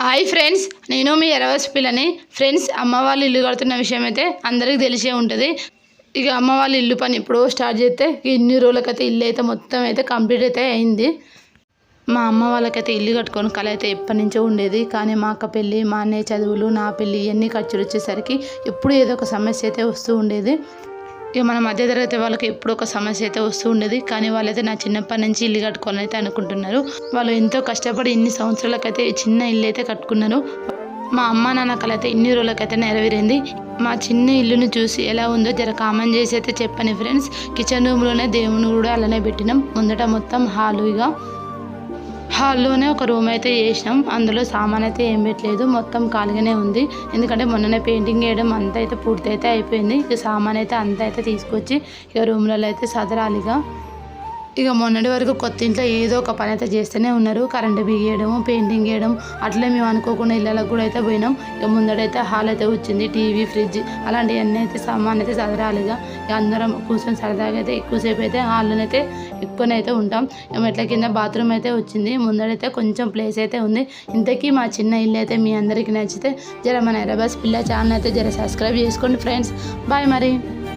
Hi friends, నేను మీ ఎరవస్ పిల్లని. Friends, అమ్మ వాళ్ళు ఇల్లు కడుతున్న విషయం అయితే అందరికీ తెలిసే ఉంటుంది. ఇక అమ్మ వాళ్ళ ఇల్లు పని ఇప్పుడు స్టార్ట్ చేస్తే ఇన్ని రోజులకైతే ఇల్లు అయితే మొత్తం అయితే కంప్లీట్ అయితే అయింది. మా అమ్మ వాళ్ళకైతే ఇల్లు కట్టుకొని కళ అయితే ఎప్పటి నుంచో ఉండేది. కానీ మా అక్క పెళ్ళి, మా అన్నయ్య చదువులు, నా పెళ్ళి ఇవన్నీ ఖర్చులు వచ్చేసరికి ఎప్పుడు ఏదో ఒక సమస్య అయితే వస్తూ ఉండేది. ఇక మన మధ్యతరగతి వాళ్ళకి ఎప్పుడు ఒక సమస్య అయితే వస్తూ ఉండేది. కానీ వాళ్ళైతే నా చిన్నప్పటి నుంచి ఇల్లు కట్టుకోవాలని అయితే అనుకుంటున్నారు. వాళ్ళు ఎంతో కష్టపడి ఇన్ని సంవత్సరాలకైతే చిన్న ఇల్లు అయితే కట్టుకున్నారు. మా అమ్మ నాన్న కళ అయితే ఇన్ని రోజులకైతే నెరవేరింది. మా చిన్న ఇల్లును చూసి ఎలా ఉందో జర కామెంట్ చేసి అయితే చెప్పండి ఫ్రెండ్స్. కిచెన్ రూమ్లోనే దేవుని కూడా అలానే పెట్టినాం. ముందట మొత్తం హాల్లోనే ఒక రూమ్ అయితే చేసినాం. అందులో సామాన్ అయితే ఏం పెట్టలేదు, మొత్తం ఖాళీగానే ఉంది. ఎందుకంటే మొన్ననే పెయింటింగ్ వేయడం అంతా అయితే పూర్తి అయితే అయిపోయింది. ఇక సామాన్ అయితే అంతా అయితే తీసుకొచ్చి ఇక రూమ్లలో అయితే సదరాలిగా. ఇక మొన్నటి వరకు కొత్త ఇంట్లో ఏదో ఒక పని అయితే చేస్తూనే ఉన్నారు. కరెంటు బిగియడము, పెయింటింగ్ వేయడం, అట్లే మేము అనుకోకుండా ఇళ్ళకి కూడా అయితే పోయినాం. ఇక ముందడైతే హాల్ అయితే వచ్చింది, టీవీ, ఫ్రిడ్జ్ అలాంటివన్నీ అయితే సామాన్ అయితే సదరాలిగా. ఇక అందరం కూర్చొని సరదాగా అయితే ఎక్కువసేపు అయితే హాల్లోనైతే ఎక్కువనైతే ఉంటాం. ఇక మెట్ల కింద బాత్రూమ్ అయితే వచ్చింది. ముందడైతే కొంచెం ప్లేస్ అయితే ఉంది. ఇంతకీ మా చిన్న ఇల్లు అయితే మీ అందరికీ నచ్చితే జర మన ఎర్రబస్ పిల్ల ఛానల్ అయితే జర సబ్స్క్రైబ్ చేసుకోండి ఫ్రెండ్స్. బాయ్ మరి.